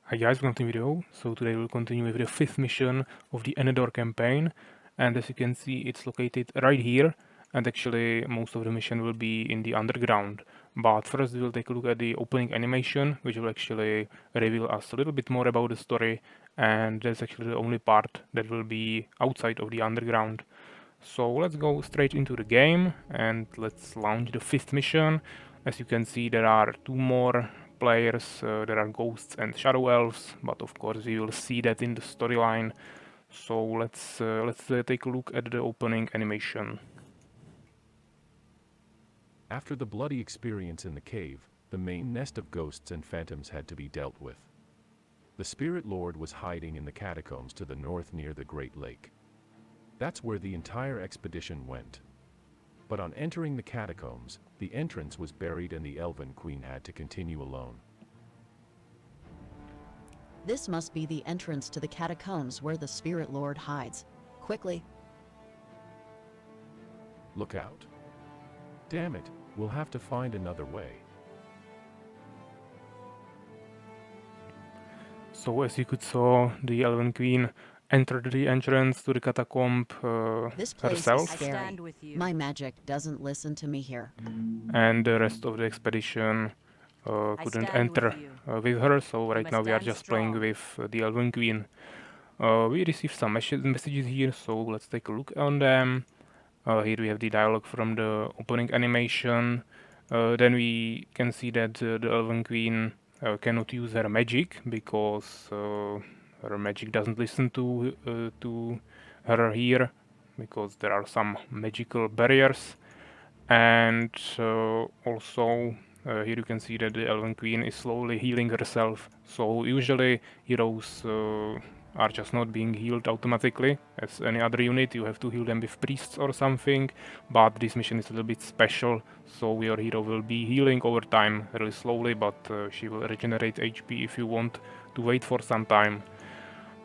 Hi guys, welcome to the video. So today we'll continue with the 5th mission of the Enedor campaign, and as you can see it's located right here, and actually most of the mission will be in the underground. But first we will take a look at the opening animation, which will actually reveal us a little bit more about the story, and that's actually the only part that will be outside of the underground. So let's go straight into the game and let's launch the 5th mission. As you can see, there are two more players. There are ghosts and shadow elves, but of course we will see that in the storyline. So let's take a look at the opening animation. After the bloody experience in the cave, the main nest of ghosts and phantoms had to be dealt with. The Spirit Lord was hiding in the catacombs to the north near the Great Lake. That's where the entire expedition went. But on entering the catacombs, the entrance was buried and the Elven Queen had to continue alone. This must be the entrance to the catacombs where the Spirit Lord hides. Quickly. Look out. Damn it, we'll have to find another way. So as you could saw, the Elven Queen entered the entrance to the catacomb This place herself. is scary. My magic doesn't listen to me here. And the rest of the expedition couldn't enter with her, so right now we are just playing with the Elven Queen. We received some messages here, so let's take a look on them. Here we have the dialogue from the opening animation. Then we can see that the Elven Queen cannot use her magic because her magic doesn't listen to her here, because there are some magical barriers. And also here you can see that the Elven Queen is slowly healing herself. So usually heroes are just not being healed automatically as any other unit. You have to heal them with priests or something, but this mission is a little bit special, so your hero will be healing over time really slowly, but she will regenerate HP if you want to wait for some time.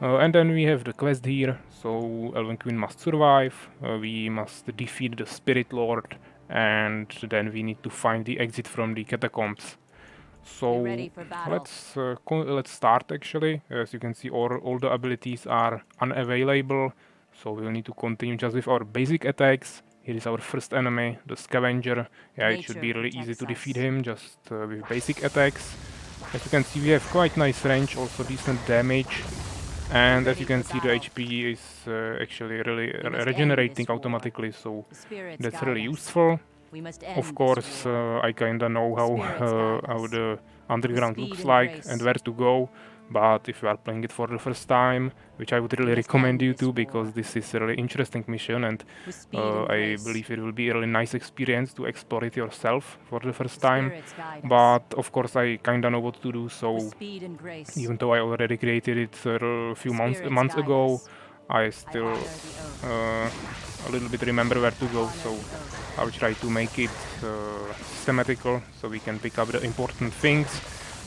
And then we have the quest here, so Elven Queen must survive, we must defeat the Spirit Lord, and then we need to find the exit from the catacombs. So let's start actually. As you can see, all the abilities are unavailable, so we'll need to continue just with our basic attacks. Here is our first enemy, the Scavenger. Yeah, it should be really easy to defeat him just with basic attacks. As you can see, we have quite nice range, also decent damage. And as you can see, the HP is actually really regenerating automatically, so that's really useful. Of course, I kinda know how the underground looks like and where to go, but if you are playing it for the first time, which I would really recommend you to, because this is a really interesting mission, and I believe it will be a really nice experience to explore it yourself for the first time. But of course, I kinda know what to do, so even though I already created it a few months ago, I still a little bit remember where to go, so I'll try to make it systematical so we can pick up the important things.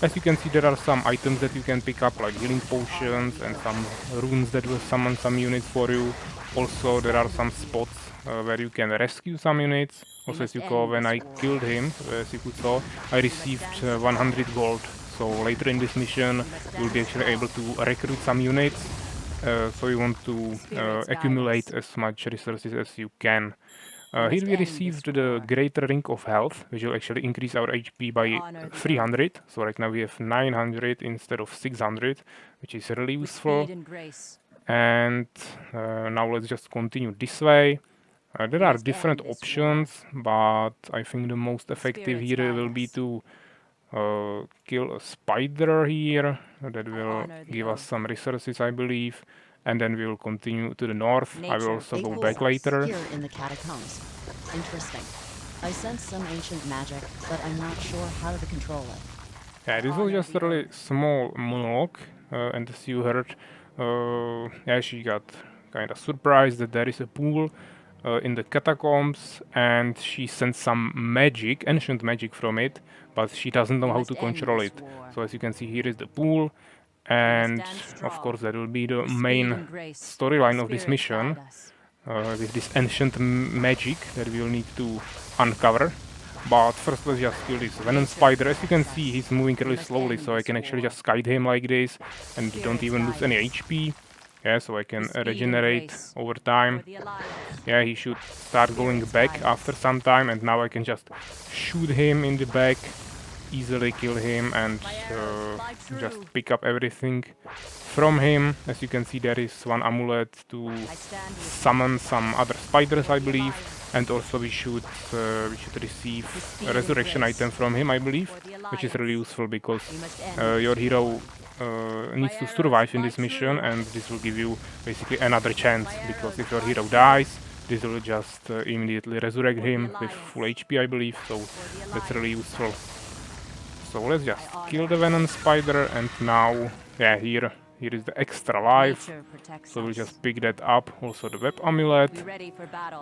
As you can see, there are some items that you can pick up, like healing potions and some runes that will summon some units for you. Also, there are some spots where you can rescue some units. Also, as you saw, when I killed him, as you could saw, I received 100 gold. So later in this mission, you'll be actually able to recruit some units. So you want to accumulate as much resources as you can. Here we received the Greater Ring of Health, which will actually increase our HP by 300. So right now we have 900 instead of 600, which is really useful. And now let's just continue this way. There are different options, but I think the most effective here will be to kill a spider here. That will give us some resources, I believe. And then we will continue to the north. I will also go back later. Here in the catacombs. Interesting. I sense some ancient magic, but I'm not sure how to control it. Yeah, this was just a really small monologue, and as you heard, yeah, she got kind of surprised that there is a pool in the catacombs, and she sent some magic, ancient magic from it, but she doesn't know how to control it. So as you can see, here is the pool, and of course that will be the main storyline of this mission, with this ancient magic that we will need to uncover. But first let's just kill this Venom Spider. As you can see, he's moving really slowly, so I can actually just kite him like this and don't even lose any HP. Yeah, so I can regenerate over time. Yeah, he should start going back after some time, and now I can just shoot him in the back, easily kill him, and just pick up everything from him. As you can see, there is one amulet to summon some other spiders, I believe, and also we should receive a resurrection item from him, I believe, which is really useful because your hero needs to survive in this mission, and this will give you basically another chance, because if your hero dies, this will just immediately resurrect him with full HP, I believe, so that's really useful. So let's just kill the Venom Spider, and now, yeah, here is the extra life. So we'll just pick that up, also the web amulet,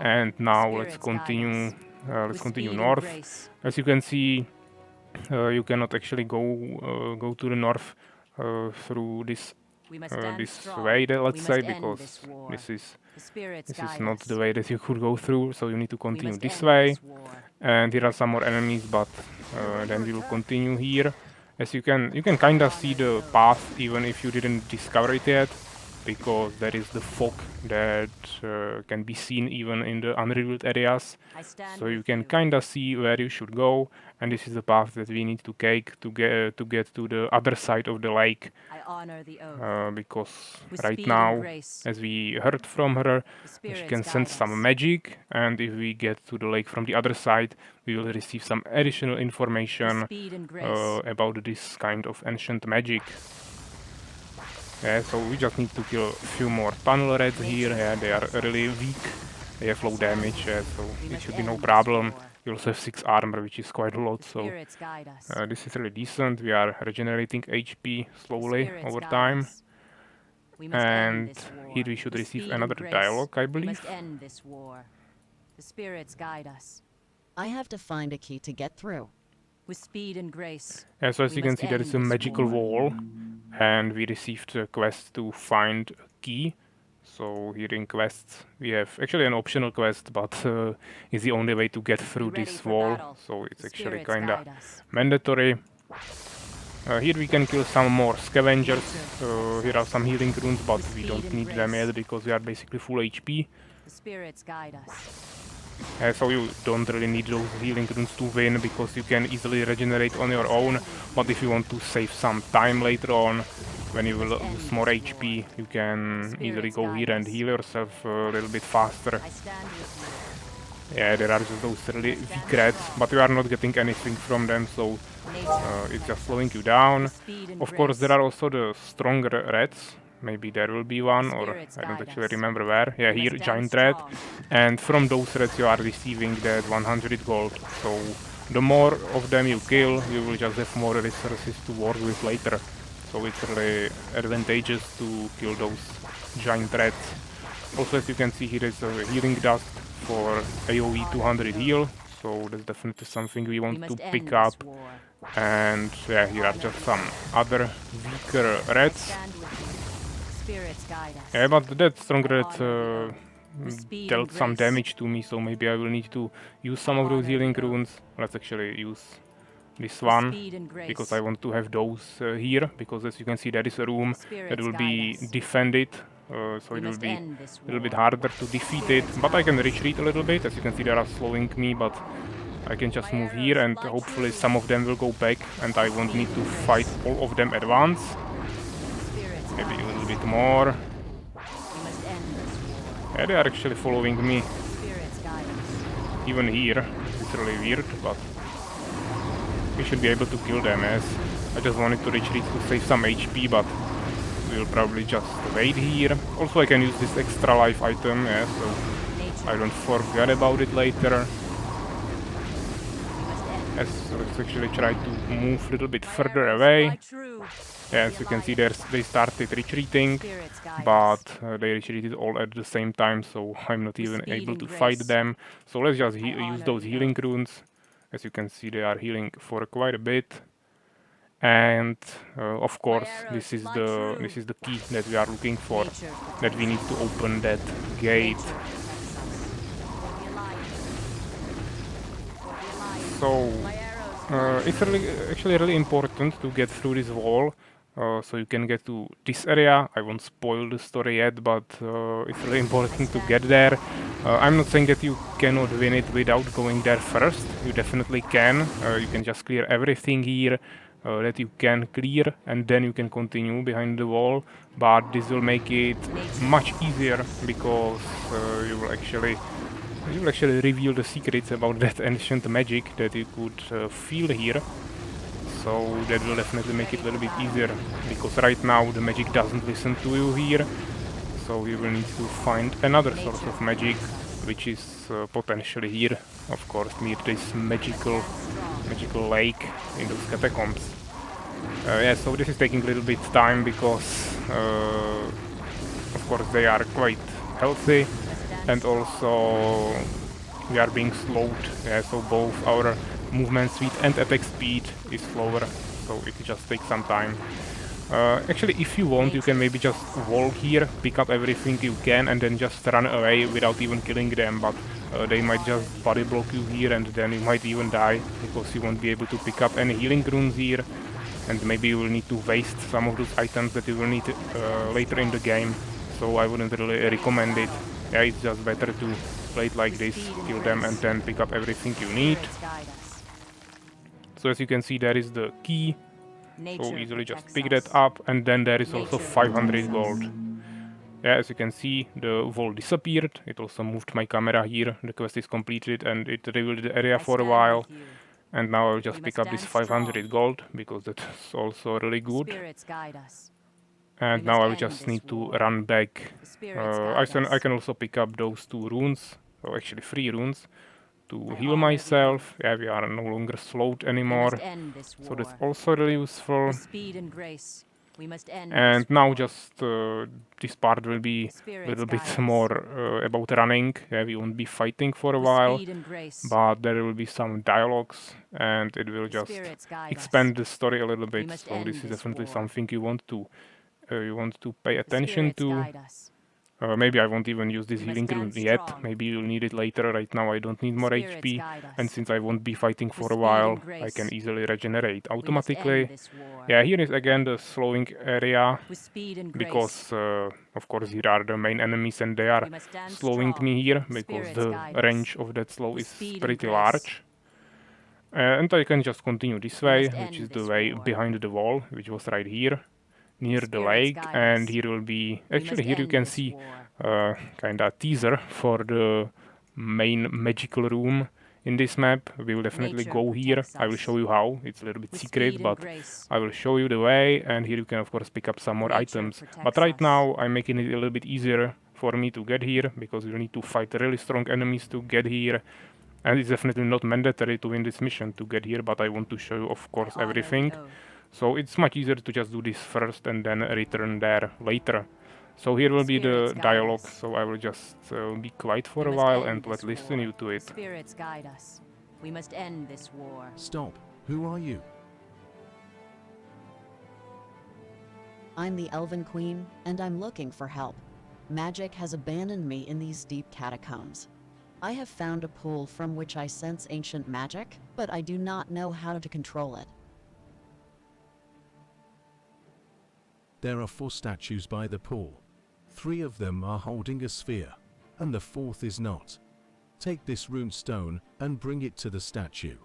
and now let's continue north. As you can see, you cannot actually go to the north through this way, let's say, because this is not the way that you could go through. So you need to continue this way, and here are some more enemies, but then we will continue here. As you can kind of see the path even if you didn't discover it yet, because there is the fog that can be seen even in the unrevealed areas. So you can kind of see where you should go, and this is the path that we need to take to get to the other side of the lake. Because right now, as we heard from her, she can sense some magic, and if we get to the lake from the other side, we will receive some additional information about this kind of ancient magic. Yeah, so we just need to kill a few more tunnel rats here. Yeah, they are really weak. They have low damage, so it should be no problem. We also have 6 armor, which is quite a lot, so this is really decent. We are regenerating HP slowly over time. And here we should receive another dialogue, I believe. The spirits guide us. I have to find a key to get through. With speed and grace. Yeah, so as you can see, there is a magical wall, and we received a quest to find a key. So here in quests, we have actually an optional quest, but it's the only way to get through this wall, so it's actually kinda mandatory. Here we can kill some more scavengers. Here are some healing runes, but we don't need them yet because we are basically full HP. The spirits guide us. So you don't really need those healing runes to win, because you can easily regenerate on your own, but if you want to save some time later on, when you will lose more HP, you can easily go here and heal yourself a little bit faster. Yeah, there are just those really weak rats, but you are not getting anything from them, so it's just slowing you down. Of course, there are also the stronger rats. Maybe there will be one, or I don't actually remember where. Yeah, here, giant rat. And from those rats you are receiving that 100 gold. So the more of them you kill, you will just have more resources to work with later. So it's really advantageous to kill those giant rats. Also, as you can see, here is a healing dust for AoE 200 heal. So that's definitely something we want to pick up. And yeah, here are just some other weaker rats. Yeah, but that strong rat dealt some damage to me, so maybe I will need to use some of those healing runes. Let's actually use this one, because I want to have those here, because as you can see there is a room that will be defended, so it will be a little bit harder to defeat it, but I can retreat a little bit. As you can see, they are slowing me, but I can just move here, and hopefully some of them will go back, and I won't need to fight all of them at once. Maybe a little bit more. Yeah, they are actually following me. Even here. It's really weird, but we should be able to kill them, as I just wanted to retreat to save some HP, but we'll probably just wait here. Also, I can use this extra life item, yeah, so I don't forget about it later. Let's actually try to move a little bit further away. Yeah, as you can see, they started retreating, but they retreated all at the same time, so I'm not even able to fight them. So let's just use those healing runes. As you can see, they are healing for quite a bit. And of course, this is the key that we are looking for, that we need to open that gate. So it's really, actually really important to get through this wall, so you can get to this area. I won't spoil the story yet, but it's really important to get there. I'm not saying that you cannot win it without going there first. You definitely can. You can just clear everything here that you can clear, and then you can continue behind the wall. But this will make it much easier because you will actually reveal the secrets about that ancient magic that you could feel here. So that will definitely make it a little bit easier, because right now the magic doesn't listen to you here. So you will need to find another source of magic, which is potentially here, of course, near this magical lake in those catacombs. Yeah, so this is taking a little bit time because, of course, they are quite healthy, and also we are being slowed. Yeah, so both our movement speed and attack speed is slower, so it just takes some time. Actually, if you want, you can maybe just walk here, pick up everything you can, and then just run away without even killing them, but they might just body block you here, and then you might even die, because you won't be able to pick up any healing runes here, and maybe you will need to waste some of those items that you will need later in the game, so I wouldn't really recommend it. Yeah, it's just better to play it like this, kill them, and then pick up everything you need. So as you can see, there is the key, so easily just pick that up, and then there is also 500 gold. Yeah, as you can see, the wall disappeared. It also moved my camera here. The quest is completed, and it revealed the area for a while. And now I'll just pick up this 500 gold, because that's also really good. And now I just need to run back. I can also pick up those 2 runes, or actually 3 runes, to heal myself. Yeah, we are no longer slowed anymore, so that's also really useful. And now just this part will be a little bit more about running. Yeah, we won't be fighting for a while, but there will be some dialogues, and it will just expand the story a little bit. So this is definitely something you want to pay attention to. Maybe I won't even use this healing rune yet. Maybe you'll need it later. Right now I don't need more HP, and since I won't be fighting for a while, I can easily regenerate automatically. Yeah, here is again the slowing area, because of course here are the main enemies and they are slowing me here, because the range of that slow is pretty large. And I can just continue this way, which is the way behind the wall, which was right here, near the lake, and here will be, actually here you can see kinda teaser for the main magical room in this map. We will definitely go here. I will show you how. It's a little bit secret, but I will show you the way, and here you can of course pick up some more items. But right now I'm making it a little bit easier for me to get here, because you need to fight really strong enemies to get here. And it's definitely not mandatory to win this mission to get here, but I want to show you, of course, everything. So it's much easier to just do this first and then return there later. So here will be the dialogue, so I will just be quiet for a while and let's listen you to it. Spirits guide us. We must end this war. Stop. Who are you? I'm the Elven Queen, and I'm looking for help. Magic has abandoned me in these deep catacombs. I have found a pool from which I sense ancient magic, but I do not know how to control it. There are 4 statues by the pool. 3 of them are holding a sphere, and the 4th is not. Take this rune stone and bring it to the statue.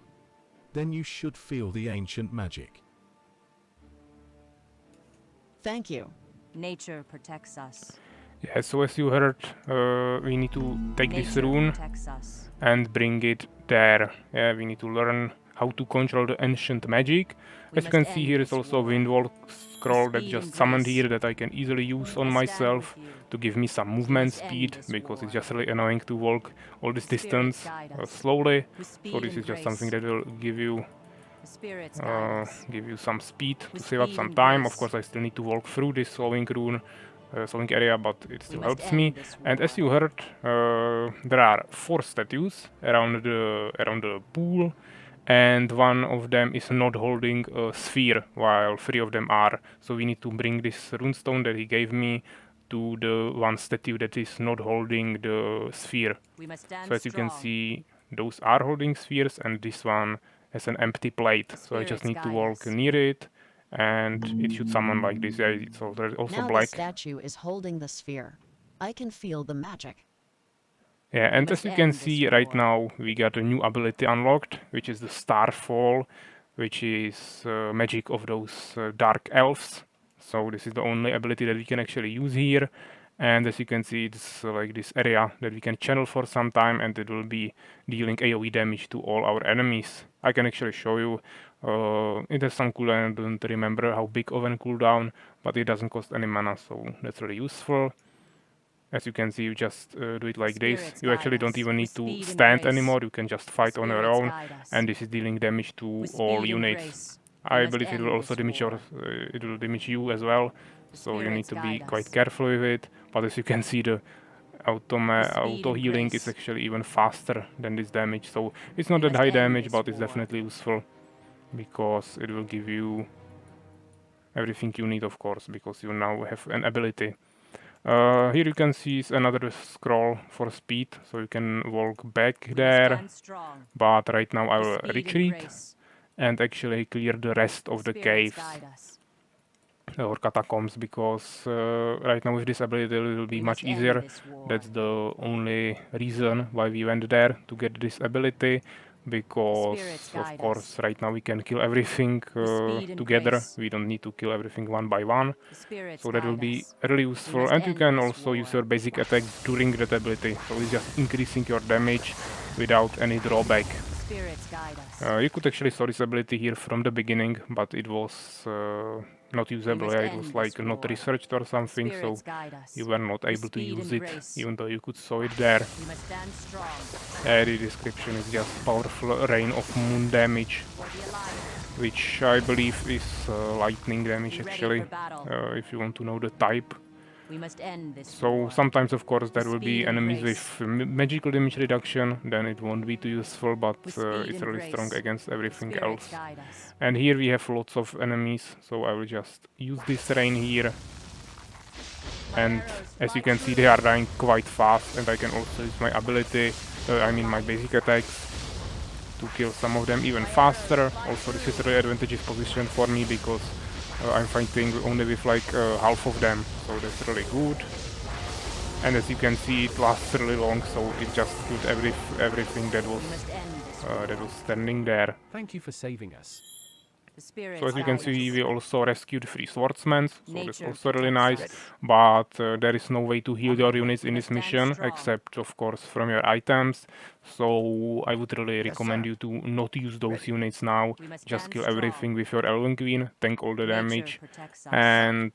Then you should feel the ancient magic. Thank you. Nature protects us. Yeah, so as you heard, we need to take this rune and bring it there. Yeah, we need to learn how to control the ancient magic. As you can see, here is also a Windwall scroll that just summoned here that I can easily use on myself to give me some movement speed, because it's just really annoying to walk all this distance slowly. So this is just something that will give you some speed to save up some time. Of course, I still need to walk through this slowing area, but it still helps me. And as you heard, there are 4 statues around the pool, and one of them is not holding a sphere, while 3 of them are. So we need to bring this runestone that he gave me to the one statue that is not holding the sphere. So as you can see, those are holding spheres, and this one has an empty plate. So I just need to walk near it, and it should summon like this. Yeah, it's also Now the black. statue is holding the sphere. I can feel the magic. Yeah, and as you can see right now, we got a new ability unlocked, which is the Starfall, which is magic of those dark elves. So this is the only ability that we can actually use here. And as you can see, it's like this area that we can channel for some time, and it will be dealing AoE damage to all our enemies. I can actually show you. It has some cooldown. I don't remember how big of a cooldown, but it doesn't cost any mana, so that's really useful. As you can see, you just do it like this. You actually don't even need to stand anymore. You can just fight on your own, and this is dealing damage to all units. I believe it will also damage it will damage you as well. So you need to be quite careful with it. But as you can see, the auto healing is actually even faster than this damage. So it's not that high damage, but it's definitely useful because it will give you everything you need, of course, because you now have an ability. Here you can see is another scroll for speed, so you can walk back there, but right now I will retreat and actually clear the rest of the caves or catacombs, because right now with this ability it will be much easier. That's the only reason why we went there, to get this ability, because of course right now we can kill everything together. We don't need to kill everything one by one, so that will be really useful. And you can also use your basic attack during that ability, so it's just increasing your damage without any drawback. You could actually saw this ability here from the beginning, but it was not usable. Yeah, it was like not researched or something, so you were not able to use it, even though you could saw it there. The description is just powerful rain of moon damage, which I believe is lightning damage actually, if you want to know the type. So sometimes of course there will be enemies with magical damage reduction, then it won't be too useful, but it's really strong against everything else. And here we have lots of enemies, so I will just use this rain here. And as you can see, they are dying quite fast, and I can also use my ability, my basic attacks, to kill some of them even faster. Also this is a really advantageous position for me, because I'm fighting only with like half of them, so that's really good. And as you can see, it lasts really long, so it just killed everything that was standing there. Thank you for saving us. So as you can see, we also rescued 3 swordsmen, so that's also really nice, but there is no way to heal your units in this mission, except of course from your items, so I would really recommend you to not use those units now. Just kill everything with your Elven Queen, tank all the damage, and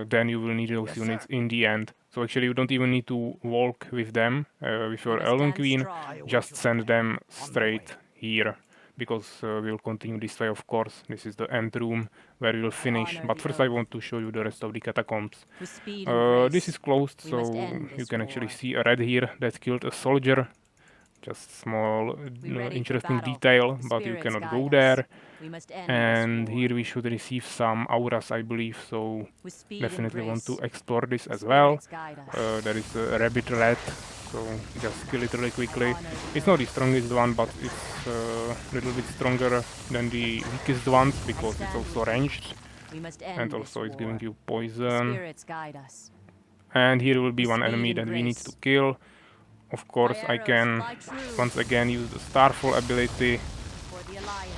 then you will need those units in the end. So actually you don't even need to walk with them, with your Elven Queen, just send them straight here, because we'll continue this way, of course. This is the end room where we will finish, but first I want to show you the rest of the catacombs. This is closed, so you can actually see a red here that killed a soldier. Just small interesting detail, but you cannot go there. And here we should receive some auras, I believe, so definitely want to explore this as well. There is a rabbit rat, so just kill it really quickly. It's not the strongest one, but it's a little bit stronger than the weakest ones, because it's also ranged, and also it's giving you poison. And here will be one enemy that we need to kill. Of course, I can once again use the Starfall ability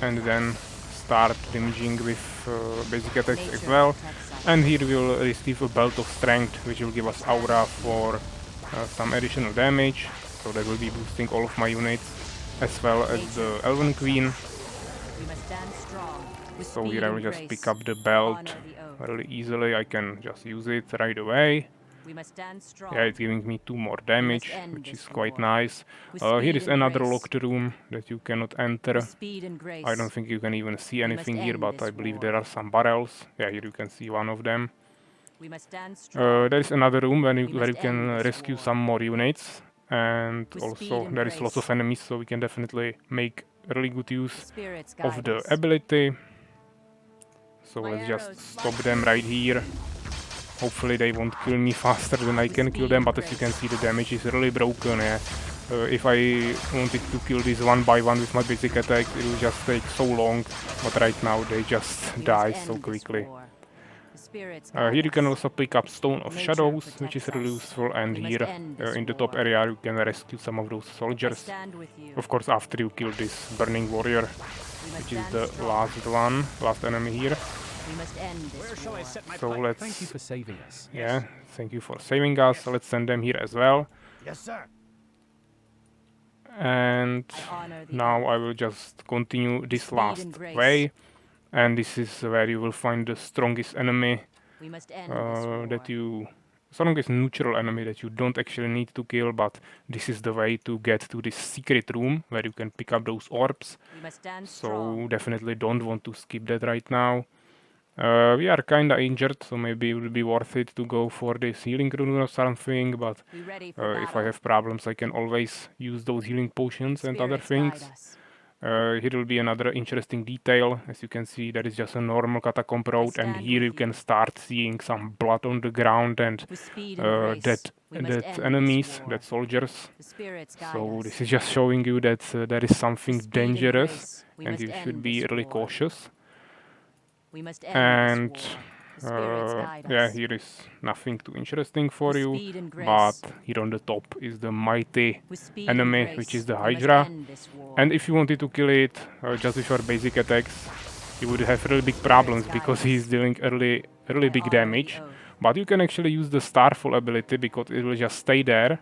and then start damaging with basic attacks as well. And here we will receive a Belt of Strength, which will give us aura for some additional damage. So that will be boosting all of my units, as well as the Elven Queen. So here I will just pick up the belt really easily. I can just use it right away. Yeah, it's giving me 2 more damage, which is quite nice. Here is another locked room that you cannot enter. I don't think you can even see anything here, but I believe there are some barrels. Yeah, here you can see one of them. There is another room where you can rescue some more units, and also there is lots of enemies, so we can definitely make really good use of the ability. So let's just stop them right here. Hopefully they won't kill me faster than I can kill them, but as you can see, the damage is really broken, yeah. If I wanted to kill this one by one with my basic attacks, it will just take so long, but right now they just die so quickly. Here you can also pick up Stone of Shadows, which is really useful, and here in the top area you can rescue some of those soldiers. Of course, after you kill this Burning Warrior, which is the last enemy here. So let's... Thank you for saving us. Yeah, thank you for saving us. So let's send them here as well. Yes, sir. And now I will just continue this last way. And this is where you will find the strongest enemy strongest neutral enemy that you don't actually need to kill, but this is the way to get to this secret room where you can pick up those orbs. So definitely don't want to skip that right now. We are kinda injured, so maybe it will be worth it to go for this healing rune or something, but if I have problems I can always use those healing potions and other things. Here will be another interesting detail. As you can see, there is just a normal catacomb road, and here you can start seeing some blood on the ground and dead enemies, dead soldiers. So this is just showing you that there is something dangerous, and you should be really cautious. And yeah, here is nothing too interesting for you, but here on the top is the mighty enemy, which is the Hydra. And if you wanted to kill it just with your basic attacks, you would have really big problems because he's dealing really big damage. But you can actually use the Starfall ability because it will just stay there.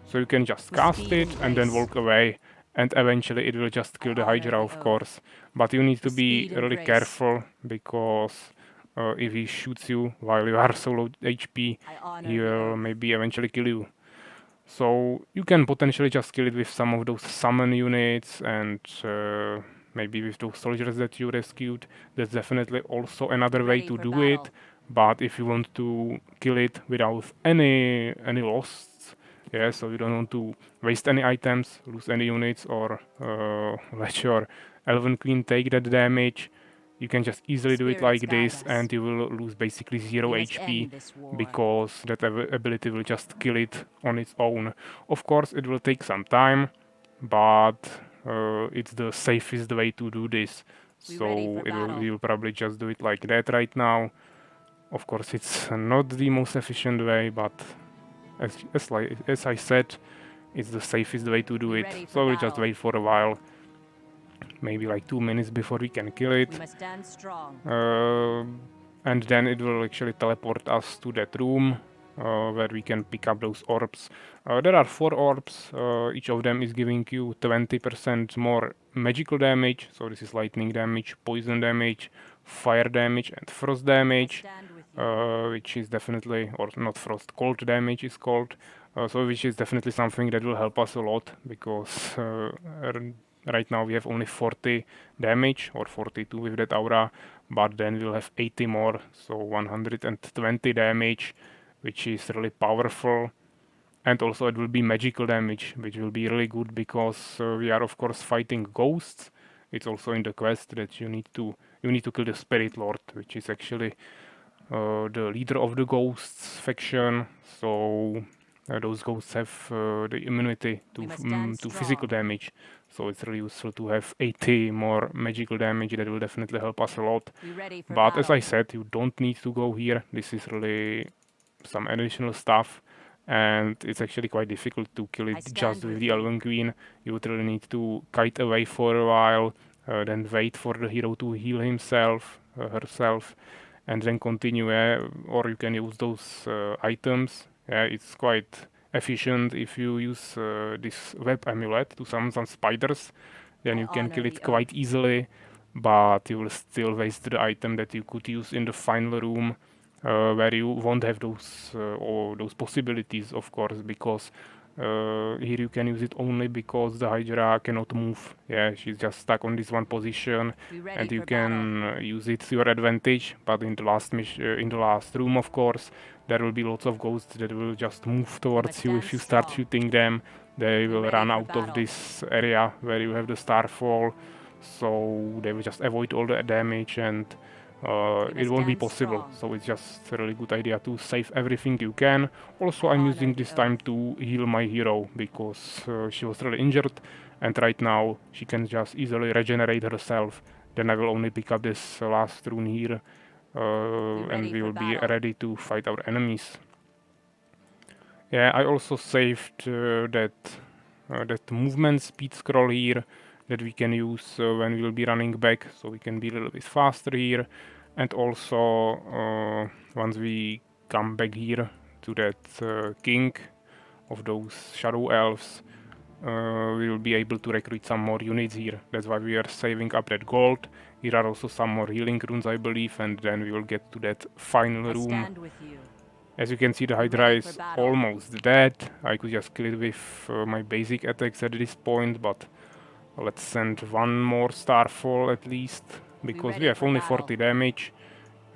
So you can just cast it and then walk away, and eventually it will just kill the Hydra, of course. But you need to be really careful because if he shoots you while you are so low HP, he will maybe eventually kill you. So you can potentially just kill it with some of those summon units and maybe with those soldiers that you rescued. That's definitely also another way to do it. But if you want to kill it without any loss, yeah, so you don't want to waste any items, lose any units, or let your Elven Queen take that damage, you can just easily do it like this, and you will lose basically 0 HP because that ability will just kill it on its own. Of course, it will take some time, but it's the safest way to do this. So you'll probably just do it like that right now. Of course, it's not the most efficient way, but as I said, it's the safest way to do it. So we'll just wait for a while. Maybe like 2 minutes before we can kill it. And then it will actually teleport us to that room where we can pick up those orbs. There are 4 orbs, each of them is giving you 20% more magical damage. So this is lightning damage, poison damage, fire damage and frost damage, which is definitely, or not frost, cold damage is called. So which is definitely something that will help us a lot because right now we have only 40 damage or 42 with that aura, but then we'll have 80 more, so 120 damage, which is really powerful. And also it will be magical damage, which will be really good because we are of course fighting ghosts. It's also in the quest that you need to kill the Spirit Lord, which is actually the leader of the ghosts faction. So those ghosts have the immunity to physical damage, so it's really useful to have 80 more magical damage. That will definitely help us a lot. But as I said, you don't need to go here. This is really some additional stuff, and it's actually quite difficult to kill it just with the Elven Queen. You would really need to kite away for a while, then wait for the hero to heal himself, herself, and then continue, or you can use those items. It's quite efficient if you use this web amulet to summon some spiders, then you can kill it quite easily, but you will still waste the item that you could use in the final room, where you won't have those possibilities, of course, because here you can use it only because the Hydra cannot move. Yeah, she's just stuck on this one position, and you can use it to your advantage. But in the last room, of course, there will be lots of ghosts that will just move towards you. If you start shooting them, they will run out of this area where you have the Starfall, so they will just avoid all the damage, and it won't be possible. So it's just a really good idea to save everything you can. Also, I'm using this time to heal my hero because she was really injured, and right now she can just easily regenerate herself. Then I will only pick up this last rune here, and we will be ready to fight our enemies. Yeah, I also saved that movement speed scroll here that we can use when we'll be running back, so we can be a little bit faster here. And also, once we come back here to that king of those shadow elves, we will be able to recruit some more units here. That's why we are saving up that gold. Here are also some more healing runes, I believe, and then we will get to that final room. As you can see, the Hydra is almost dead. I could just kill it with my basic attacks at this point, but let's send one more Starfall at least, because we have only 40 damage.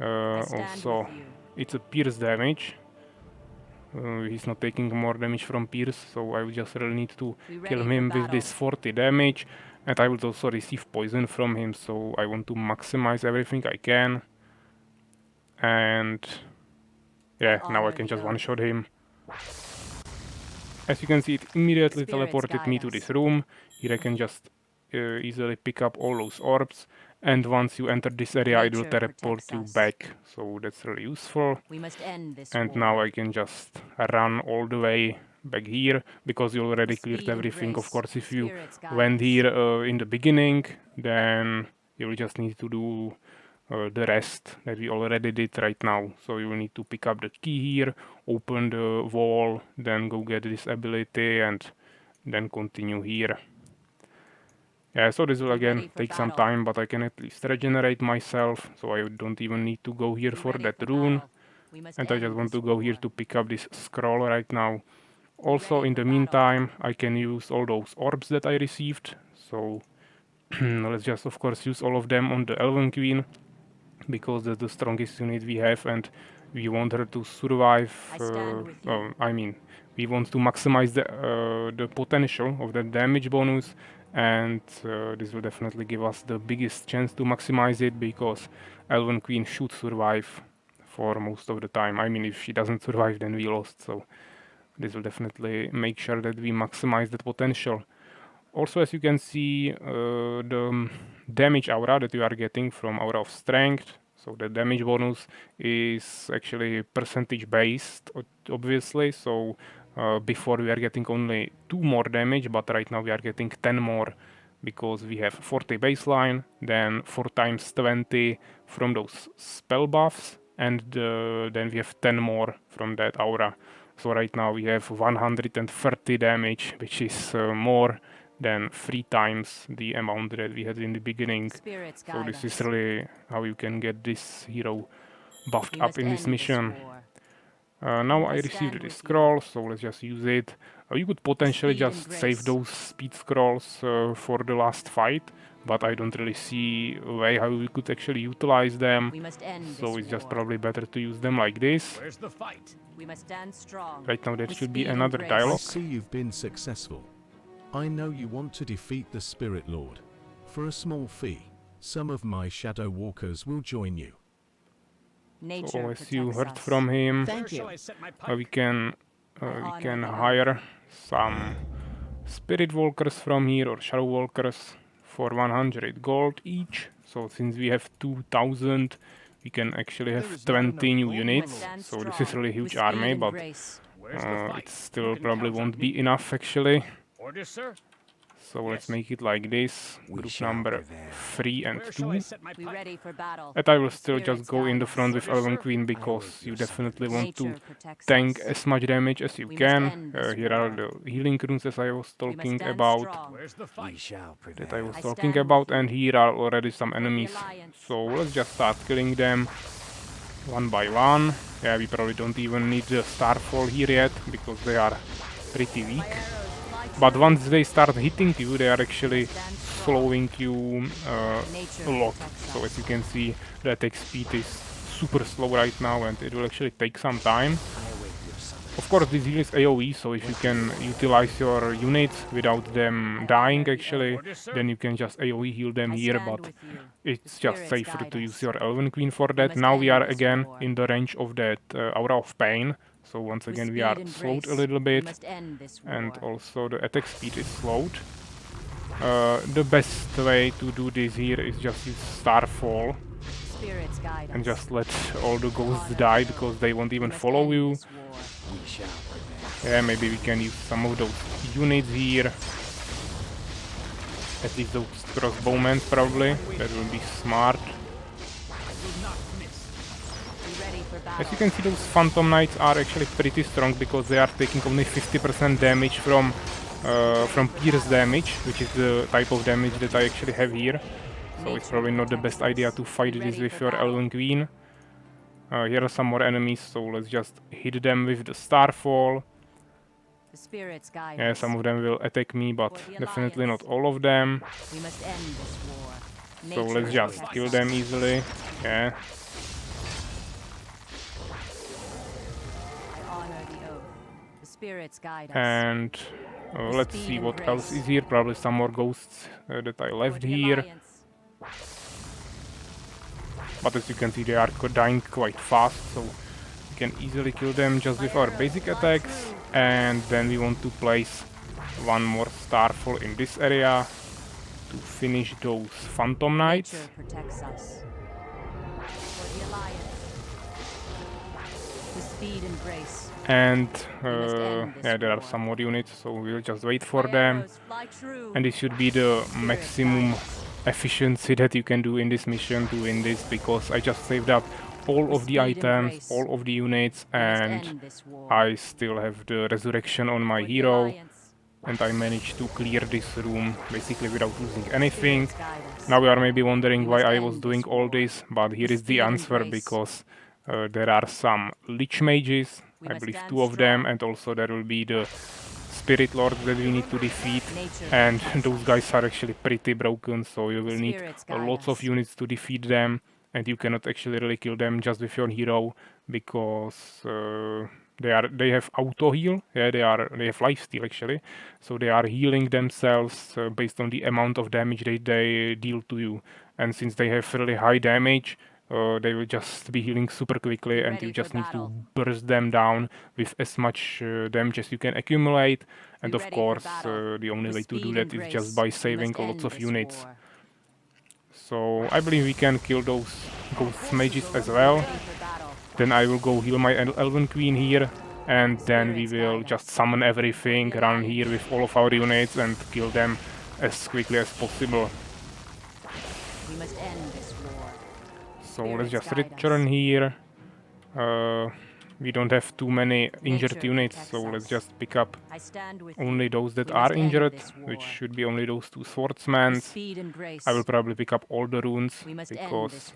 Also, it's a pierce damage. He's not taking more damage from pierce, so I will just really need to kill him with this 40 damage. And I will also receive poison from him, so I want to maximize everything I can. And yeah, now I can just one-shot him. As you can see, it immediately teleported me to this room. Here I can just easily pick up all those orbs. And once you enter this area, it will teleport you back. So that's really useful. And now I can just run all the way back here, because you already cleared everything. Of course, if you went here in the beginning, then you will just need to do the rest that we already did right now. So you will need to pick up the key here, open the wall, then go get this ability, and then continue here. Yeah, so this will again take some time, but I can at least regenerate myself, so I don't even need to go here for that rune. And I just want to go here to pick up this scroll right now. Also, in the meantime, I can use all those orbs that I received. So let's just, of course, use all of them on the Elven Queen, because that's the strongest unit we have, and we want her to survive. I mean, we want to maximize the potential of the damage bonus, and this will definitely give us the biggest chance to maximize it, because Elven Queen should survive for most of the time. I mean, if she doesn't survive, then we lost, so this will definitely make sure that we maximize that potential. Also, as you can see, the damage aura that you are getting from Aura of Strength, so the damage bonus is actually percentage based, obviously. So before we are getting only 2 more damage, but right now we are getting 10 more, because we have 40 baseline, then 4 times 20 from those spell buffs, and then we have 10 more from that aura. So right now we have 130 damage, which is more than 3 times the amount that we had in the beginning. So this is really how you can get this hero buffed up in this mission. Now I received this scroll, so let's just use it. You could potentially just save those speed scrolls for the last fight, but I don't really see a way how we could actually utilize them. So it's just probably better to use them like this. Right now there should be another dialogue. I see you've been successful. I know you want to defeat the Spirit Lord. For a small fee, some of my Shadow Walkers will join you. So as you heard from him, we can hire some Spirit Walkers from here, or Shadow Walkers, for 100 gold each. So since we have 2000, we can actually have 20 new units. So this is really a huge army, but it still probably won't be enough actually. So let's make it like this, group number 3 and 2. And I will still just go in the front with Elven Queen, because you definitely want to tank as much damage as you can. Here are the healing runes as I was talking about, and here are already some enemies. So let's just start killing them one by one. Yeah, we probably don't even need the Starfall here yet, because they are pretty weak. But once they start hitting you, they are actually slowing you a lot. So as you can see, the attack speed is super slow right now, and it will actually take some time. Of course, this heal is AoE, so if you can utilize your units without them dying actually, then you can just AoE heal them here, but it's just safer to use your Elven Queen for that. Now we are again in the range of that Aura of Pain, so once again we are slowed a little bit, and also the attack speed is slowed. The best way to do this here is just use Starfall and just let all the ghosts die because they won't even follow you. Yeah, maybe we can use some of those units here. At least those crossbowmen probably. That will be smart. As you can see, those Phantom Knights are actually pretty strong because they are taking only 50% damage from pierce damage, which is the type of damage that I actually have here. So it's probably not the best idea to fight this with your Elven Queen. Here are some more enemies, so let's just hit them with the Starfall. Yeah, some of them will attack me, but definitely not all of them. So let's just kill them easily. Yeah. And let's see what else is here. Probably some more ghosts that I left here. But as you can see, they are dying quite fast, so we can easily kill them just with our basic attacks. And then we want to place one more Starfall in this area to finish those Phantom Knights. And yeah, there are some more units, so we'll just wait for them. And this should be the maximum efficiency that you can do in this mission to win this, because I just saved up all of the items, all of the units, and I still have the resurrection on my hero, and I managed to clear this room basically without losing anything. Now you are maybe wondering why I was doing all this, but here is the answer, because there are some Lich Mages, I believe 2 of them, and also there will be the Spirit Lords that we need to defeat, and those guys are actually pretty broken, so you will need lots of units to defeat them, and you cannot actually really kill them just with your hero, because they have auto heal. Yeah, they have lifesteal actually, so they are healing themselves based on the amount of damage they deal to you, and since they have really high damage, they will just be healing super quickly, and you just need to burst them down with as much damage as you can accumulate. And of course, the only way to do that is just by saving lots of units. So I believe we can kill those ghost mages as well. Then I will go heal my Elven Queen here, and then we will just summon everything, run here with all of our units and kill them as quickly as possible. So let's just return here. We don't have too many injured units, so let's just pick up only those that are injured, which should be only those 2 swordsmen. I will probably pick up all the runes, because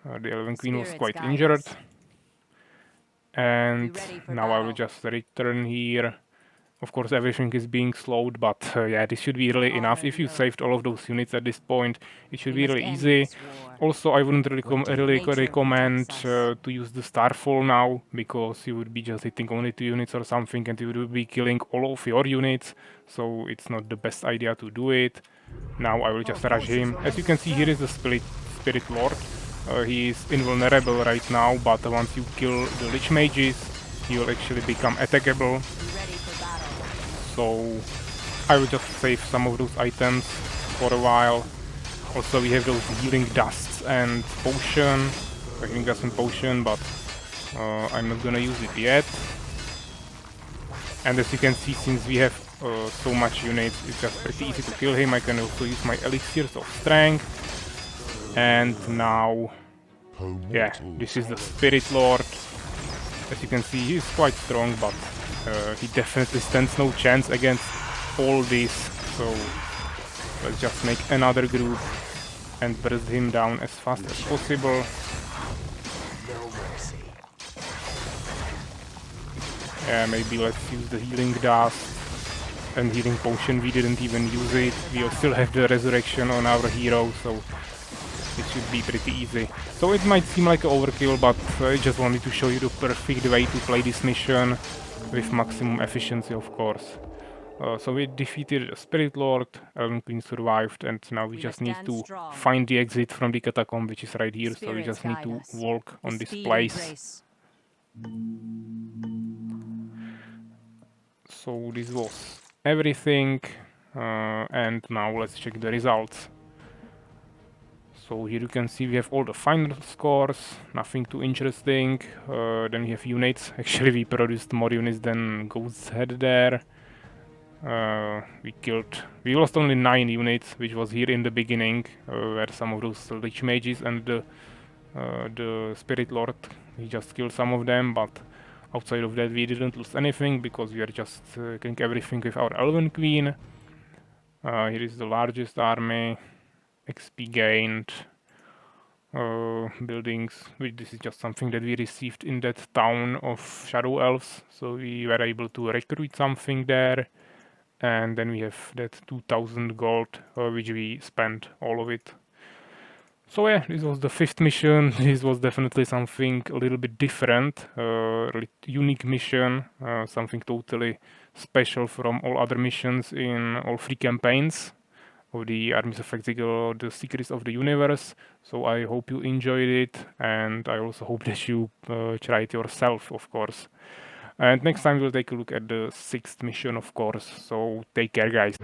the Elven Queen was quite injured. And now I will just return here. Of course, everything is being slowed, but yeah, this should be really enough. If you saved all of those units at this point, it should be really easy. Also, I wouldn't really recommend to use the Starfall now, because you would be just hitting only 2 units or something, and you would be killing all of your units, so it's not the best idea to do it. Now I will just rush him. As you can see, here is the Spirit Lord. He is invulnerable right now, but once you kill the Lich Mages, he will actually become attackable. So I will just save some of those items for a while. Also, we have those healing dusts and potion, healing dust and potion, but I'm not gonna use it yet. And as you can see, since we have so much units, it's just pretty easy to kill him. I can also use my elixirs of strength. And now, yeah, this is the Spirit Lord. As you can see, he's quite strong, but he definitely stands no chance against all this. So let's just make another group and burst him down as fast as possible. Yeah, maybe let's use the healing dust and healing potion. We didn't even use it. We still have the resurrection on our hero, so it should be pretty easy. So it might seem like an overkill, but I just wanted to show you the perfect way to play this mission with maximum efficiency, of course. So we defeated the Spirit Lord, Elven Queen survived, and now we just need to find the exit from the catacomb, which is right here, so we just need to walk on this place. So this was everything, and now let's check the results. So here you can see we have all the final scores, nothing too interesting. Then we have units. Actually, we produced more units than Ghosts had there. We lost only 9 units, which was here in the beginning, where some of those Lich Mages and the Spirit Lord, he just killed some of them, but outside of that we didn't lose anything, because we are just killing everything with our Elven Queen. Here is the largest army, XP gained, buildings, this is just something that we received in that town of Shadow Elves, so we were able to recruit something there. And then we have that 2000 gold, which we spent all of it. So yeah, this was the 5th mission. This was definitely something a little bit different, really unique mission, something totally special from all other missions in all 3 campaigns of the Armies of Exigo, the Secrets of the Universe. So I hope you enjoyed it, and I also hope that you try it yourself, of course. And next time we'll take a look at the 6th mission, of course. So take care, guys.